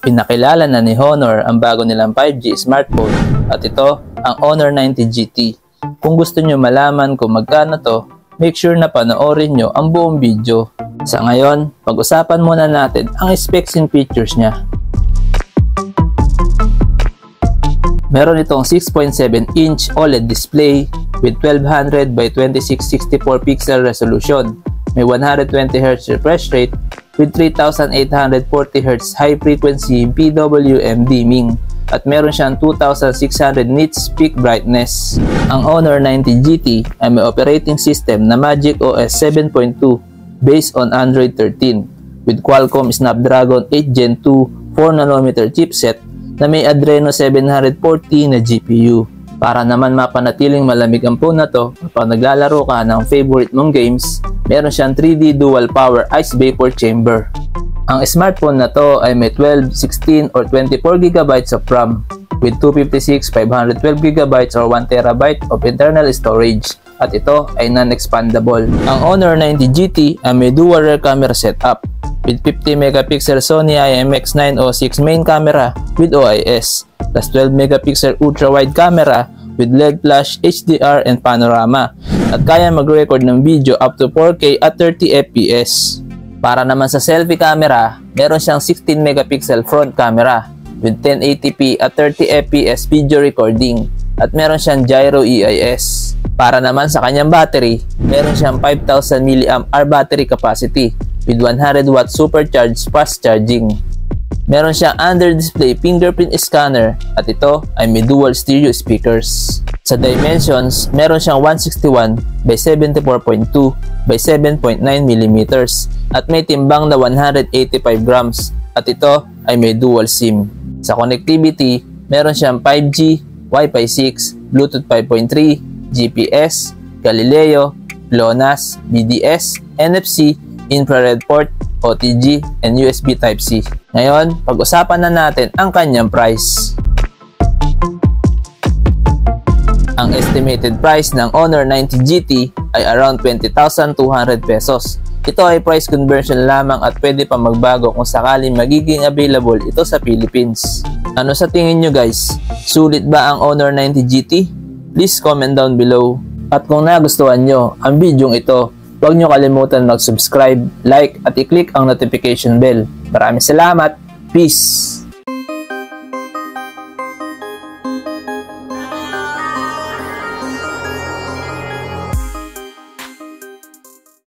pinakilala na ni Honor ang bago nilang 5G smartphone at ito ang Honor 90 GT. Kung gusto nyo malaman kung magkano to, make sure na panoorin nyo ang buong video. Sa ngayon, pag-usapan muna natin ang specs and features niya. Meron itong 6.7-inch OLED display with 1200 by 2664 pixel resolution. May 120Hz refresh rate with 3840Hz high-frequency PWM dimming at meron siyang 2600 nits peak brightness. Ang Honor 90 GT ay may operating system na Magic OS 7.2 based on Android 13 with Qualcomm Snapdragon 8 Gen 2 4nm chipset na may Adreno 740 na GPU. Para naman mapanatiling malamig ang phone na to kapag naglalaro ka ng favorite mong games, meron siyang 3D dual power ice vapor chamber. Ang smartphone na to ay may 12, 16 or 24GB of RAM with 256, 512GB or 1TB of internal storage at ito ay non-expandable. Ang Honor 90 GT ay may dual rear camera setup with 50MP Sony IMX906 main camera with OIS plus 12MP ultra-wide camera with LED flash, HDR, and panorama at kaya mag-record ng video up to 4K at 30fps. Para naman sa selfie camera, meron siyang 16MP front camera with 1080p at 30fps video recording at meron siyang gyro EIS. Para naman sa kanyang battery, meron siyang 5000 mAh battery capacity with 100W supercharged fast charging. Meron siyang under-display fingerprint scanner at ito ay may dual stereo speakers. Sa dimensions, meron siyang 161 by 74.2 by 7.9mm at may timbang na 185 grams at ito ay may dual SIM. Sa connectivity, meron siyang 5G, Wi-Fi 6, Bluetooth 5.3, GPS, Galileo, GLONASS, BDS, NFC, infrared port, OTG, and USB Type-C. Ngayon, pag-usapan na natin ang kanyang price. Ang estimated price ng Honor 90 GT ay around 20,200 pesos. Ito ay price conversion lamang at pwede pa magbago kung sakaling magiging available ito sa Philippines. Ano sa tingin nyo guys? Sulit ba ang Honor 90 GT? Please comment down below. At kung nagustuhan nyo ang video ito, huwag nyo kalimutan mag-subscribe, like at i-click ang notification bell. Maraming salamat. Peace!